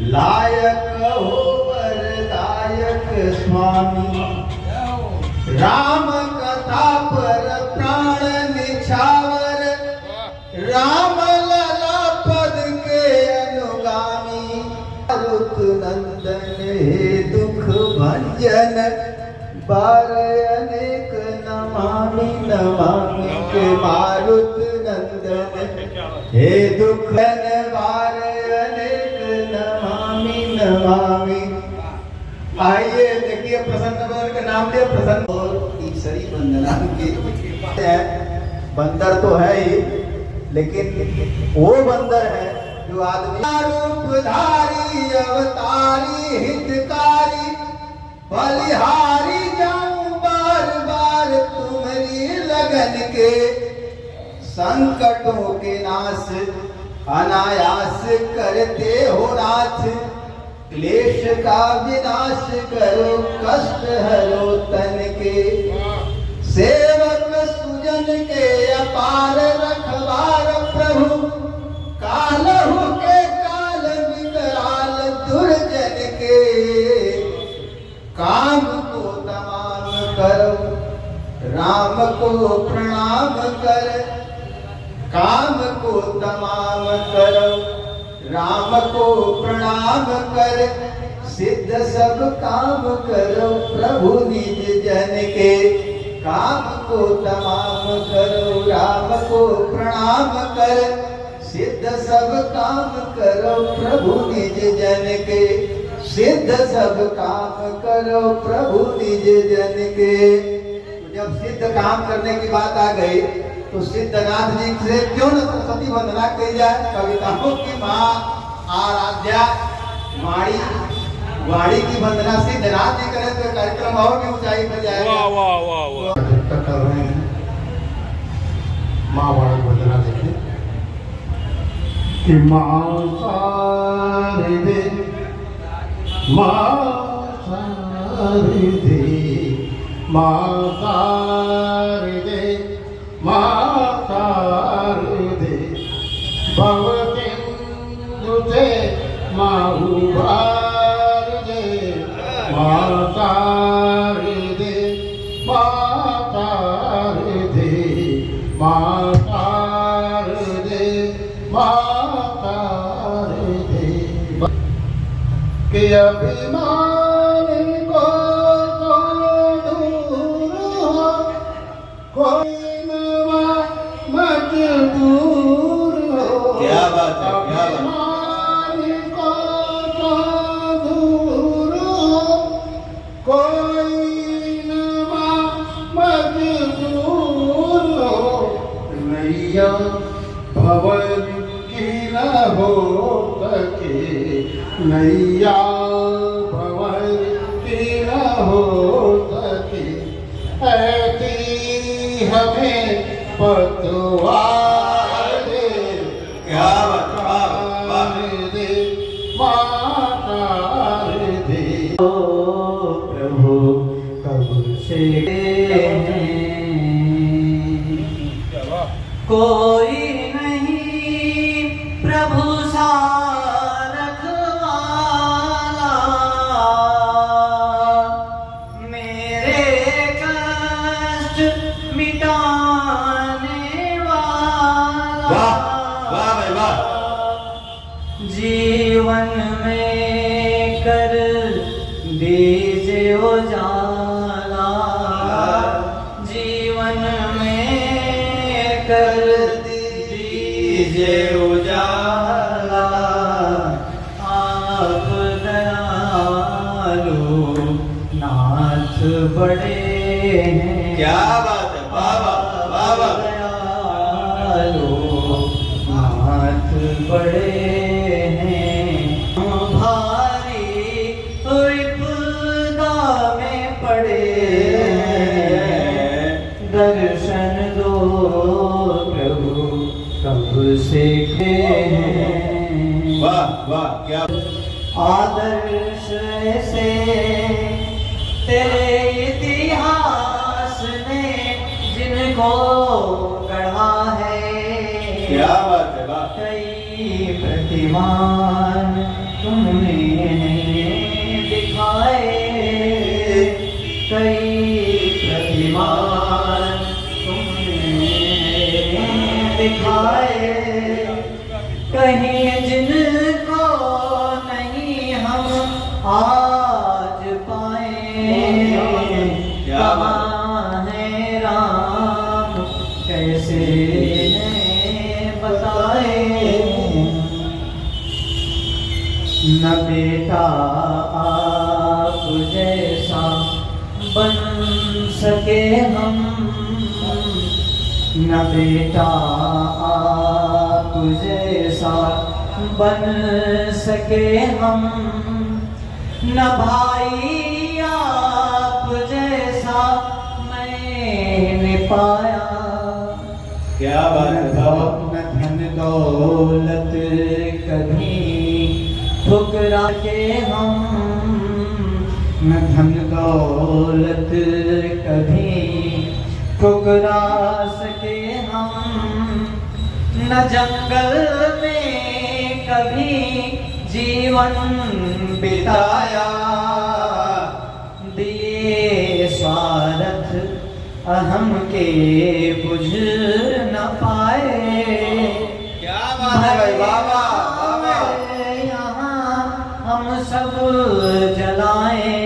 लायक हो वरदायक स्वामी, राम कथा पर प्राण निछावर, राम लला पद के अनुगामी, मारुत नंदन हे दुख भंजन, बार अनेक नमामि नमामि के मारुत नंदन हे दुख बार अनेक नमामि नमामि। आइए देखिए प्रसन्न बंदर का नाम लिया प्रसन्न और तीसरी वंदना की बंदर तो है ही, लेकिन वो बंदर है जो आदमी रूपधारी अवतारी हितकारी, बलिहारी जाऊं बार बार तुम्हारी लगन के, संकटों के नाश अनायास करते हो नाथ, क्लेश का विनाश करो कष्ट हरो तन के, सेवक सुजन के अपार रखवार प्रभु, कालहु के काल विकराल दुर्जन के, काम को तमाम करो राम को प्रणाम कर, काम को तमाम करो राम को प्रणाम कर, सिद्ध सब काम करो प्रभु निज जन के, काम को तमाम करो राम को प्रणाम कर, सिद्ध सब काम करो प्रभु निज जन के, सिद्ध सब काम करो प्रभु निज जन के। तो जब सिद्ध काम करने की बात आ गई तो सिद्धनाथ जी से क्यों न सरस्वती वंदना की जाए। कविताओं की माँ आराध्या वाणी वाणी की वंदना सिद्धनाथ जी करें तो कार्यक्रम और भी ऊंचाई पर जाएगा। वाह वाह वाह वाह। कर रहे हैं माँ वाणी वंदना देखिए कि माँ शारदे माँ शारदे माँ शारदे माँ शारदे भवतिन्दु ते माँ उबारदे माँ शारदे माँ शारदे माँ शारदे माँ शारदे के अभिमान को तो दूर हो, कोई मजबूर हो। क्या बात है, क्या बात है। अभिमान को तो दूर हो, कोई मजबूर हो, नैया भवन की न हो सके, नैया भवन की न हो सके, ऐसी हमें पतवार दे, क्या बात दे मातार दे। ओ प्रभु कब से कोई नहीं प्रभु सा रखवाला, मेरे कष्ट मिटाने वाला। वाह वाह भाई वाह। जीवन में कर दीजिए उजाला, जीवन में कर दीजिए उजाला, आप दयालु नाथ बड़े हैं। क्या बात है, वाह वाह वाह वाह। दयालु नाथ बड़े हैं, भारी विपदा में पड़े, दर्शन दो प्रभु कब से हैं। वाह वाह क्या आदर्श से तेरे इतिहास ने जिनको गढ़ा है, क्या बात है, वाह। कई प्रतिमान तुमने दिखाए, कई प्रतिमान तुमने दिखाए, कहीं जिनको नहीं हम आज पाए। कहाँ है राम कैसे हैं बताए, न बेटा आप जैसा बन सके हम, न बेटा आप जैसा बन सके हम, न भाई आप जैसा मैंने पाया। क्या बात है बाबा। न धन दौलत कभी ठुकरा के हम, न धन दौलत कभी ठुकरा सके हम, न जंगल में कभी जीवन बिताया। दिए स्वार्थ अहम के बुझ न पाए। क्या बात है भाई बाबा। यहाँ हम सब जलाए,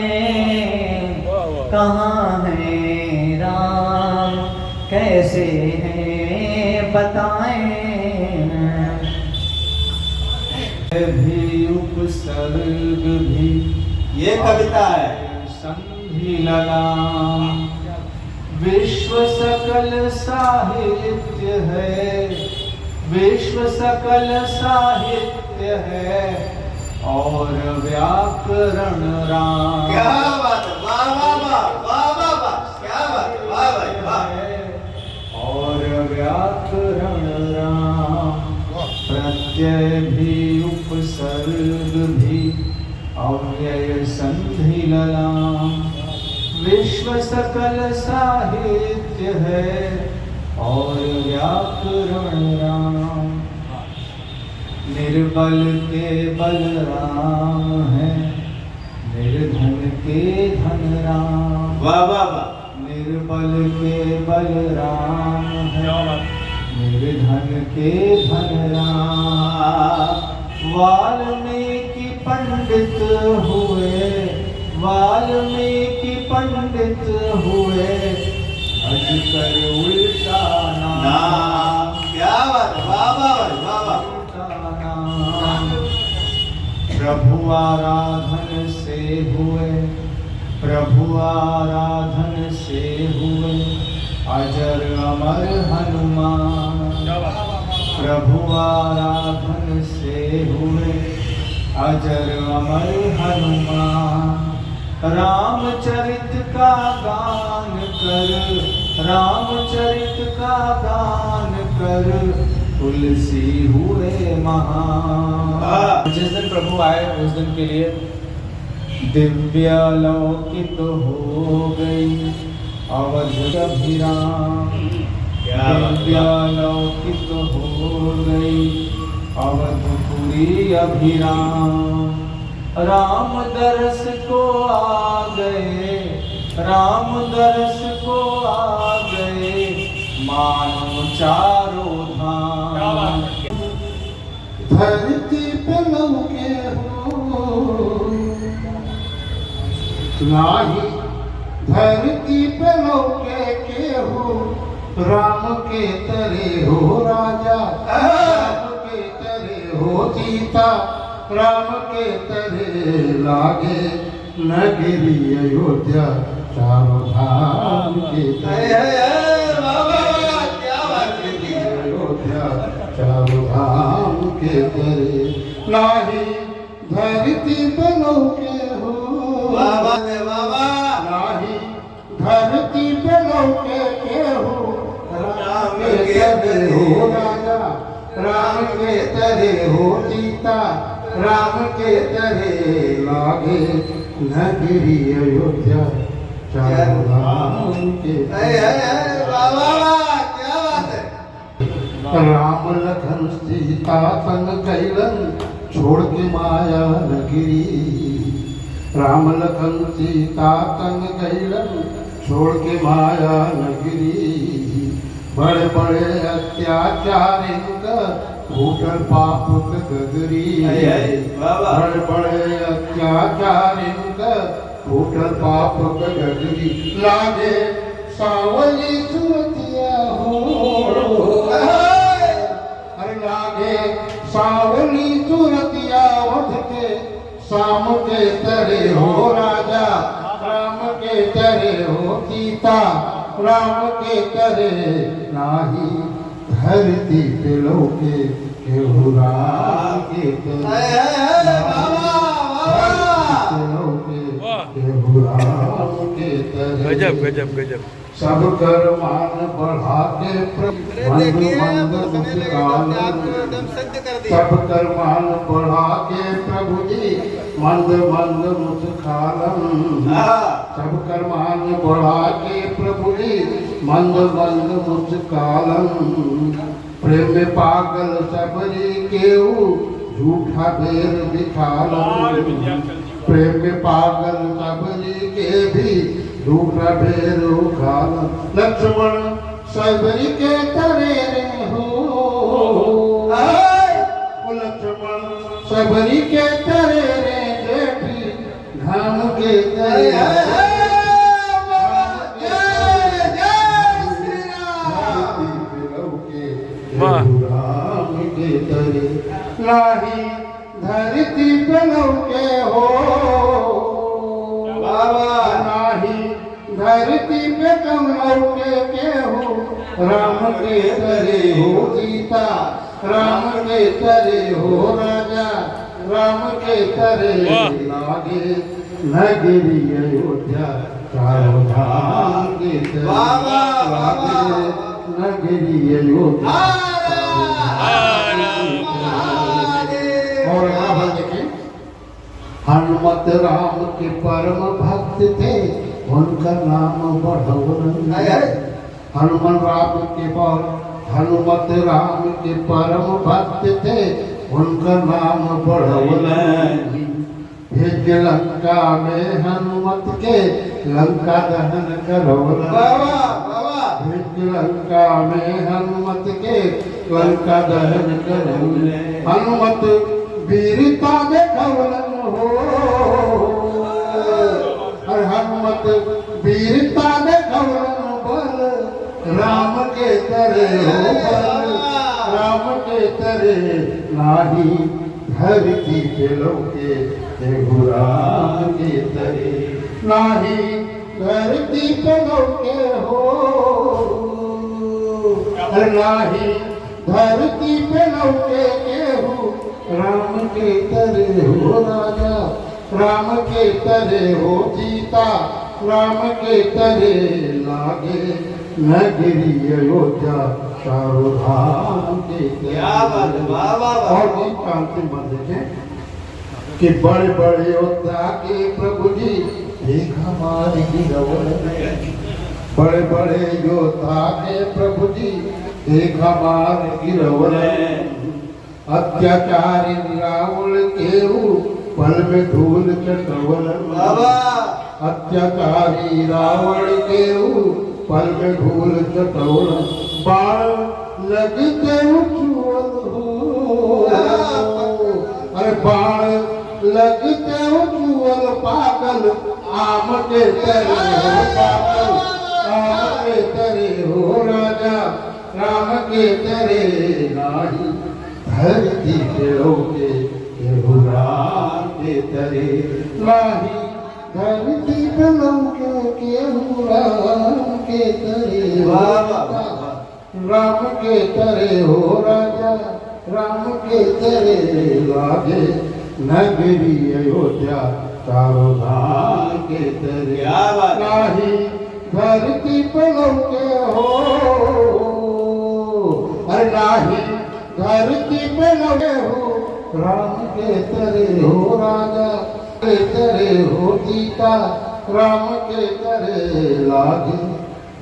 कहाँ है राम कैसे हैं बताएं। भी उपसर्ग भी ये कविता है। संधि लगाम, विश्व सकल साहित्य है, विश्व सकल साहित्य है और व्याकरण राम। क्या बात है वाह वाह वाह वाह वाह वाह। क्या बात है वाह भाई वाह। और व्याकरण राम, प्रत्यय भी उपसर्ग भी अव्यय संधि लगाम, विश्व सकल साहित्य है और व्याकरण राम। निर्बल के बलराम है, निर्धन के धन राम। वाह वाह वाह। निर्बल के बलराम है, निर्धन के धन राम। वाल्मीकि पंडित हुए, वाल्मीकि पंडित हुए, अजगर उल्टा नाम। क्या बात है वाह वाह भाई वाह वाह। प्रभु आराधन से हुए, प्रभु आराधन से हुए, अजर अमर हनुमान। प्रभु आराधन से हुए, अजर अमर हनुमान। रामचरित का गान कर, रामचरित का गान कर, तुलसी हुए महान। जिस दिन प्रभु आए उस दिन के लिए दिव्य लौकिक हो गई अवध अभिराम। दिव्य लौकिक हो गई अवधपुरी अभिराम। राम दरस को आ गए, राम दरस को आ गए, मानो चारों धाम। धरती पे लौके हो नाही, धरती पे लौके के हो, राम के तरे हो राजा, राम के तरे हो सीता, राम के तरे लागे नगरी अयोध्या, चारों धाम के तरे अयोध्या, चारों धाम के तरे नाही, धरती पे लौके हो नाही, धरती पे लौके के हो, राम के तरे हो राजा, राम के तरे हो सीता, राम के तरे लागे नगरी अयोध्या, चारों धाम के राम लखन सीता संग कैलन, छोड़ के माया नगरी राम लखन सीता तन गैलन छोड़ के माया नगरी बड़े बड़े अत्याचार भूटल पाप गगरी बड़े बड़े अत्याचार भूटल पाप गगरी लागे सावली सुरतिया हो अरे लागे सावली सुरतिया उठ के शाम के तरे हो राजा राम के तरे हो सीता राम के तरे नाही धरती पे लोके केहू राम के तरे केहू राम के तरे गजब गजब गजब सब कर मान बढ़ा के सब कर मान बढ़ा के प्रभु जी मंद मंद मुस्कालन सब कर मान बढ़ा के प्रभु जी मंद मंद मुस्कालन प्रेम में पागल सबरी केहू झूठा बेर दिखालन प्रेम में पागल सबरी के भी झूठा बेर उखालन लक्ष्मण सबरी के तरे रे हो लक्ष्मण सबरी के तरे रे जेठी धाम के तरे राम के तरे नाही धरती पे लौके हो नाही धरती पे कम लौके केहू राम के तरे हो सीता राम के तरे हो राजा राम के तरे लागे नगरी अयोध्या चारों धाम के तरे लागे नगरी अयोध्या और यहाँ देखिए हनुमत राम के परम भक्त थे उनका नाम बढ़ौलन हनुमान राम के पर हनुमत राम के परम भक्त थे उनका नाम बढ़ौलन भेज लंका में हनुमत के लंका दहन करौलन भेज लंका में हनुमत के लंका दहन करौलन हनुमत वीरता देखौलन हो और हनुमत वीरता देखौलन बल राम के तरे हो बल राम के तरे नाही धरती पे लौके केहू राम के तरे नाही धरती पे लौके हो नाही धरती पे लौके केहू राम के तरे हो राजा राम के तरे हो सीता राम के तरे लागे नगरी अयोध्या चारों धाम के तरे और एक कांति मत देखें कि बड़े बड़े योद्धा के प्रभु जी एक हमारी गिरवल बड़े बड़े योद्धा के प्रभु जी एक हमारे गिरवल अत्याचारी रावण केहू पल में धूल चटवल अत्याचारी रावण केहू पल में धूल चटवल बाण लगते उछुअल हो अरे बाण लगते उछुअल पागल आम के तरे हो पागल आम के तरे हो राजा राम के तरे नाही धरती पे लौके केहू राम के तरे नाही धरती पे लौके केहू राम के तरे राम के तरे हो राजा राम के तरे लागे नगरी अयोध्या चारों धाम के तरे नाही धरती पे लौके हो अरे नाही धरती पे लगे हो राम के तरे हो राजा के तरे हो सीता राम के तरे लागे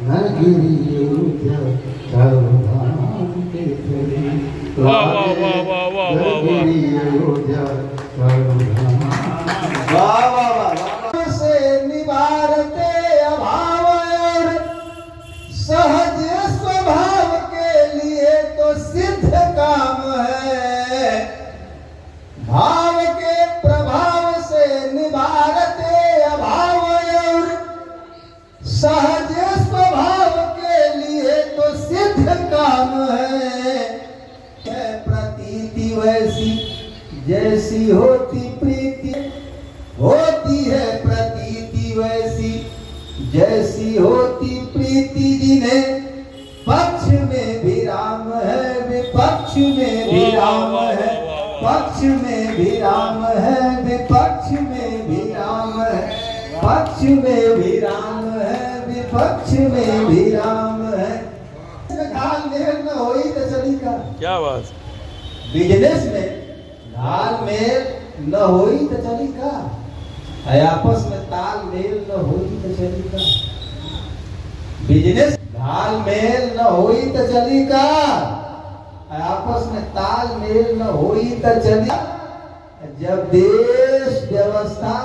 नगरी अयोध्या चारों धाम के तरे वाह वाह वाह वाह वाह वाह वाह गगरी अयोध्या रघुराम। वाह वाह वाह से निवारते अभाव और सहज स्वभाव के लिए तो सिद्ध काम है। भाव के प्रभाव से निवारते अभाव और सहज स्वभाव के लिए तो सिद्ध काम है। प्रतीति वैसी जैसी होती प्रीति, होती है प्रतीति वैसी जैसी होती प्रीति। जिन्हें पक्ष में भी राम है, विपक्ष में भी राम है, पक्ष में भी राम है, विपक्ष में भी राम है, पक्ष में भी राम है, विपक्ष में भी राम है। घाल मेल न होई तो चली का। क्या बात। बिजनेस में घाल मेल न होई तो चली का। आपस में ताल मेल न होई तो चली का। बिजनेस घाल मेल न होई तो चली का। आपस में ताल मेल न होई तो चली। जब देश व्यवस्था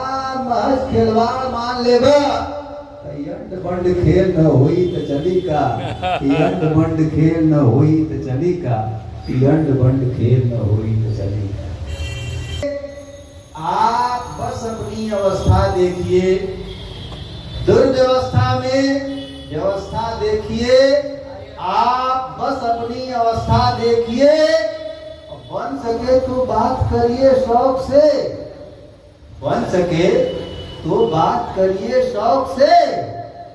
महज खिलवाड़ मान लेबा, अंड बंड खेल न होई तो चली का। अंड बंड खेल न होई तो चली का। अंड बंड खेल न होई तो चली का। आप बस अपनी अवस्था देखिए, दुर्व्यवस्था में व्यवस्था देखिए। आप बस अपनी अवस्था देखिए, बन सके तो बात करिए शौक से, बन सके तो बात करिए शौक से।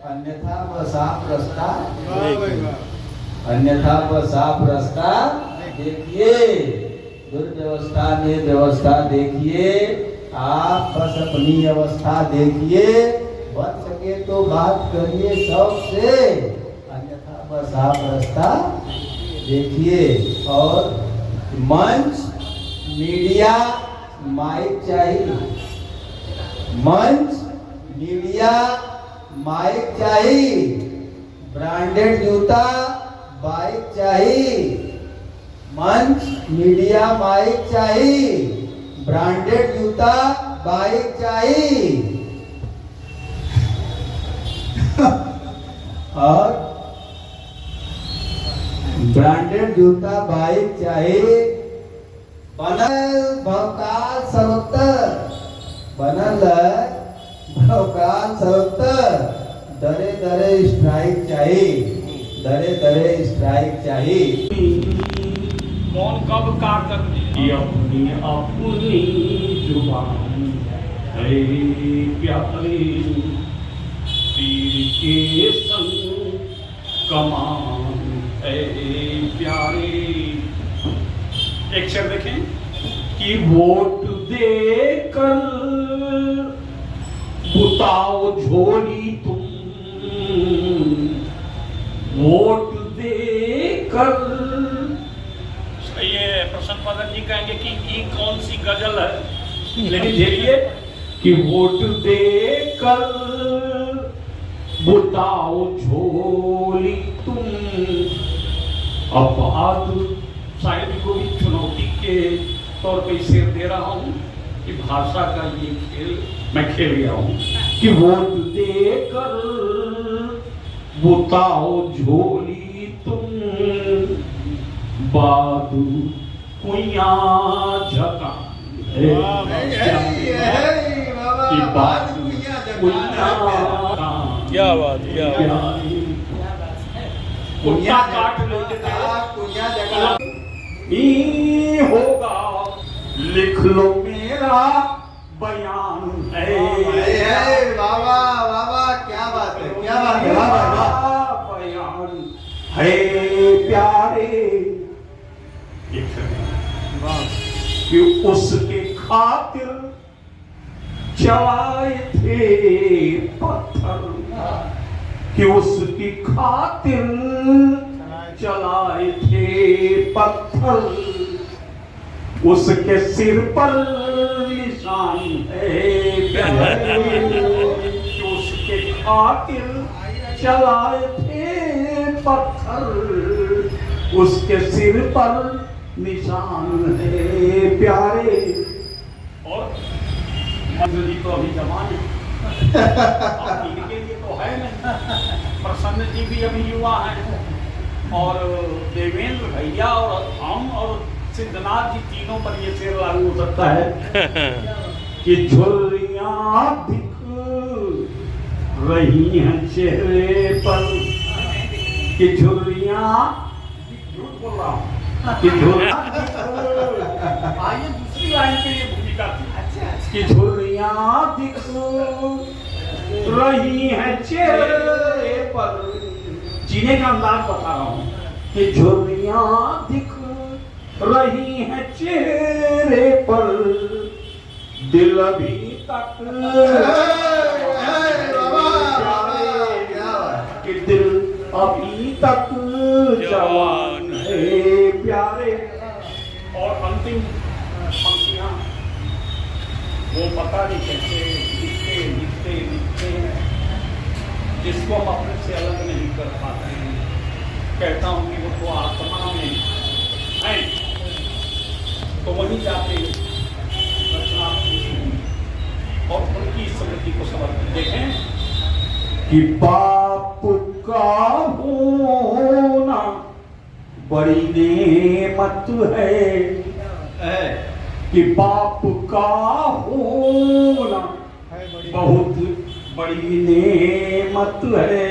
अन्यथा बस आप रास्ता, अन्यथा बस आप रास्ता देखिए। दुर्व्यवस्था में व्यवस्था देखिए, आप बस अपनी अवस्था देखिए। बन सके तो बात करिए शौक से, अन्यथा बस आप रास्ता देखिए। और मंच, मीडिया, माइक चाहिए। मंच, मीडिया, माइक चाहिए। ब्रांडेड जूता, बाइक चाहिए। मंच, मीडिया, माइक चाहिए। ब्रांडेड जूता, बाइक चाहिए। और ब्रांडेड जूता, बाइक चाहिए। बनल भवकाल सर्वोत्तर, बनल भवकाल सर्वोत्तर। दरे दरे स्ट्राइक चाहिए, दरे दरे स्ट्राइक चाहिए। कौन कब का कर ये अपनी अपनी जुबान है प्यारे, तीर के संग कमान है प्यारे। एक शेर देखें कि वोट दे कर बुताओ झोली तुम, वोट दे कर। ये प्रसन्न पदक जी कहेंगे कि ये कौन सी गजल है, लेकिन देखिए कि वोट दे कर बुताओ झोली तुम। अब आज शायद को भी चुनौती के तौर पे शेर दे रहा हूं कि भाषा का ये खेल मैं खेल गया हूं कि वोट दे कर बुताओ झोली तुम, बादू कुइया झका क्या बात, क्या बात। कुइया काट लेते थे ही होगा, लिख लो मेरा बयान है। बाबा बाबा क्या बात है, क्या बात है। बयान है प्यारे, कि उसके खातिर चलाए थे पत्थर, कि उसकी खातिर चलाए थे पत्थर, उसके सिर पर निशान है प्यारे, कि उसके खातिर चलाए थे पत्थर, उसके सिर पर निशान है प्यारे। और मंजू जी तो अभी जवान है, अब इनके लिए तो है नहीं। प्रसन्न जी भी अभी युवा हैं, और देवेंद्र भैया और हम और सिद्धनाथ जी तीनों पर ये शेर लागू हो सकता है कि झुर्रियां दिख रही हैं चेहरे पर, कि झुर्रियां, झूठ बोल रहा हूँ, कि झुर्रियां आइए दूसरी लाइन के लिए भूमिका थी कि झुर्रियां दिख रही हैं चेहरे पर। जीने का अंदाज बता रहा हूँ कि झुर्रियां दिख रही हैं चेहरे पर, दिल अभी तक कि दिल अभी तक जवान है प्यारे। और अंतिम पंक्तियां वो पता नहीं कैसे लिखते हैं, जिसको हम अपने से अलग नहीं कर पाते हैं। कहता हूँ कि वो तो आत्मा में है, तो वहीं जाते रचना और उनकी स्मृति को समर्पित। देखें कि बाप का होना बड़ी नेमत है, कि बाप का होना बहुत बड़ी नेमत है।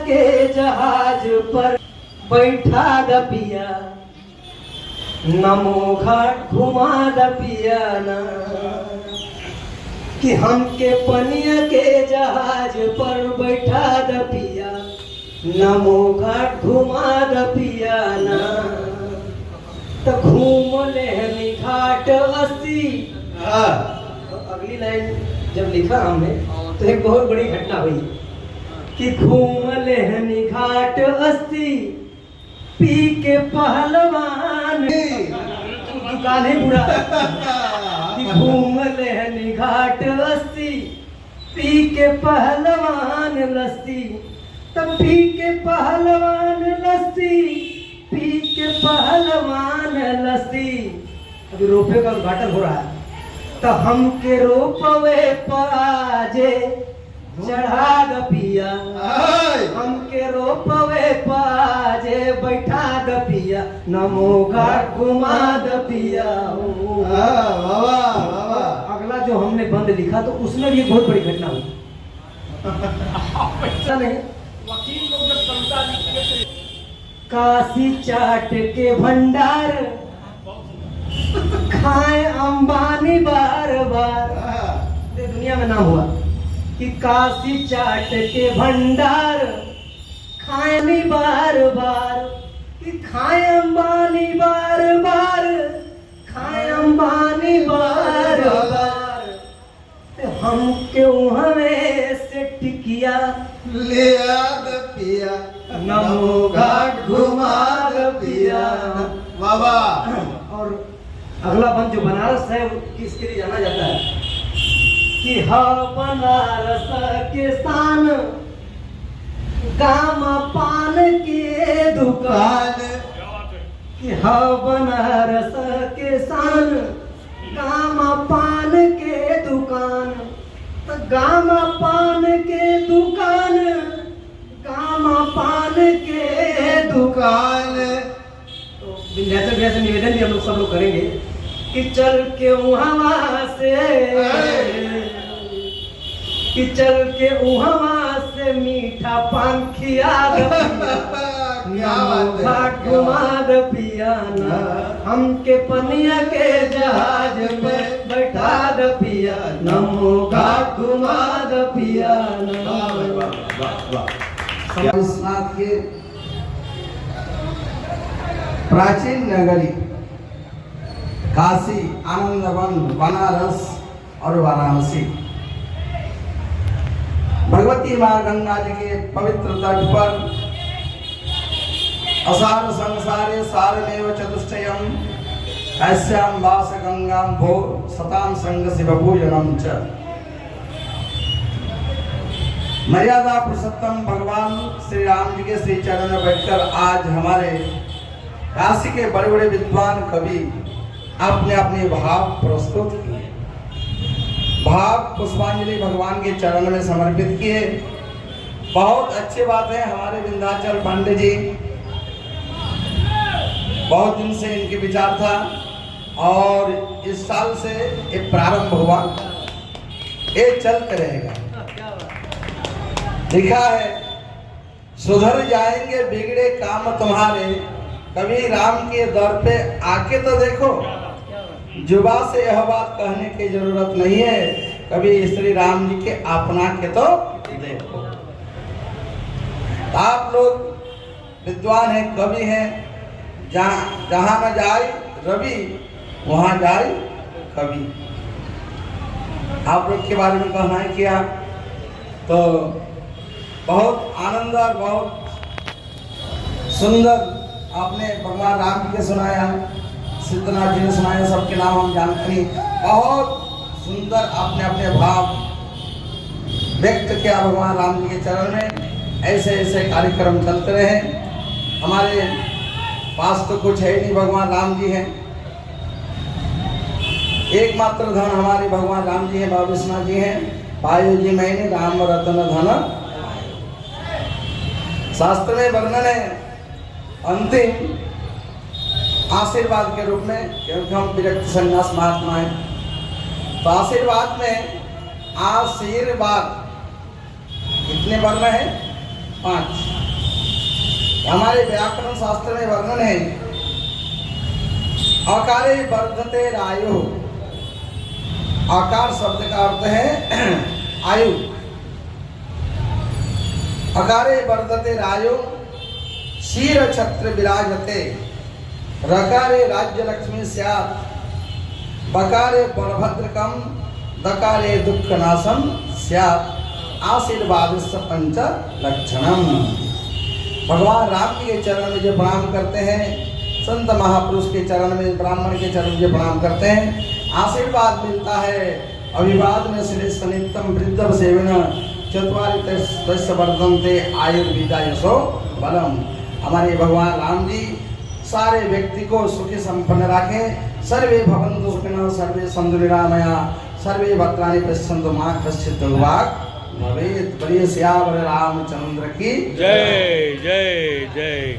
के जहाज पर बैठा द पिया, नमो घाट घुमा द पिया ना, कि हमके पनिया के जहाज पर बैठा द पिया, नमो घाट घुमा द पिया ना। तो घूम ले घाट 80। तो अगली लाइन जब लिखा हमने तो एक बहुत बड़ी घटना हुई कि घूम ले घाट 80, पी के पहलवान दुकान है पूरा, कि घूम ले घाट 80, पी के पहलवान लस्सी। तब पी के पहलवान लस्सी, पी के पहलवान लस्सी। अभी रोपे का उद्घाटन हो रहा है, तो हमके रोपवे पाजे चढ़ा द पिया, हमके रोपवे पाजे बैठा द पिया, नमो घाट घुमा द पिया। अगला जो हमने बंद लिखा तो उसमें भी एक बहुत बड़ी घटना हुई। ऐसा नहीं, वकील लोग जब कविता लिखते थे, काशी चाट के भंडार खाए अंबानी बार बार। दुनिया में नाम हुआ कि काशी चाट के भंडार खाए बार बार, कि खाए अंबानी बार बार, खाए अंबानी बार बार। तो हम क्यों हमें से टिकिया ले आद पिया, नमो घाट घुमा द पिया। बाबा और अगला बंद जो बनारस है वो किसके लिए जाना जाता है कि हा बनारस के शान, गामा पान के दुकान, कि हा बनारस के शान, गामा पान के दुकान। तो गामा पान के दुकान, गामा पान के दुकान। तो विंध्याचल भैया से निवेदन भी हम लोग सब लोग करेंगे कि चल के वहाँ से, कि चल के वहाँ से मीठा पान खिया द पिया, घाट घुमा द पिया ना। हमके पनिया के जहाज में बैठा द पिया, नमो घाट घुमा द पिया ना। विश्वनाथ के प्राचीन नगरी काशी, आनंदवन, बनारस और वाराणसी, भगवती माँ गंगा जी के पवित्र तट पर असार संसारे सारमेव चतुष्टयम् ऐस्याम वास गंगाम भो सताम संग शिव पूजनम च। मर्यादा पुरुषोत्तम भगवान श्री राम जी के श्री चरण में बैठकर आज हमारे काशी के बड़े बड़े विद्वान कवि अपने अपने भाव प्रस्तुत किए, भाव पुष्पांजलि भगवान के चरण में समर्पित किए। बहुत अच्छी बात है, हमारे विंध्याचल पांडे जी, बहुत दिन से इनके विचार था और इस साल से ये प्रारंभ हुआ, ये चलते रहेगा। लिखा है, सुधर जाएंगे बिगड़े काम तुम्हारे, कभी राम के दर पे आके तो देखो। जुबा से यह बात कहने की जरूरत नहीं है, कभी श्री राम जी के अपना के तो देखो। आप लोग विद्वान हैं, कवि हैं, जहाँ न जाए रवि वहाँ जाए कवि। आप लोग के बारे में कहना है किया तो बहुत आनंद और बहुत सुंदर आपने भगवान राम जी के सुनाया, सिद्धनाथ जी ने सुनाया, सबके नाम हम जानते हैं। बहुत सुंदर आपने अपने भाव व्यक्त किया भगवान राम जी के चरण में। ऐसे ऐसे कार्यक्रम चलते रहे। हमारे पास तो कुछ है नहीं, भगवान राम जी हैं। एकमात्र धन हमारे भगवान राम जी हैं, बाबा विश्वनाथ जी हैं। पायो जी मैंने राम रतन धन, शास्त्र में वर्णन है अंतिम आशीर्वाद के रूप में, क्योंकि हम विरक्त संन्यास महात्मा हैं। तो आशीर्वाद में आशीर्वाद कितने वर्ण है? 5। हमारे व्याकरण शास्त्र में वर्णन है, अकारे वर्धते रायो। आकार शब्द का अर्थ है आयु। अकारे वर्धते रायो, शीर छत्र विराजते, रकारे राज्य लक्ष्मी स्यात्, बकारे बलभद्रकम, दकारे दुख नाशम स्यात्, आशीर्वाद पंच लक्षणम। भगवान राम जी के चरण में जो प्रणाम करते हैं, संत महापुरुष के चरण में, ब्राह्मण के चरण में जो प्रणाम करते हैं, आशीर्वाद मिलता है। अभिवाद में श्रेष्ठ नित्यम वृद्धव सेवन चतुवारि तस्य वर्धन्ते आयुर्विद्या यशो बलम। हमारे भगवान राम जी सारे व्यक्ति को सुखी संपन्न रखें। सर्वे भवन्तु सुखिनः, सर्वे सन्तु निरामया, सर्वे भद्राणि पश्यन्तु मा कश्चित् दुर्भाग् भवेत्। बलिए सियावर रामचंद्र की जय जय जय।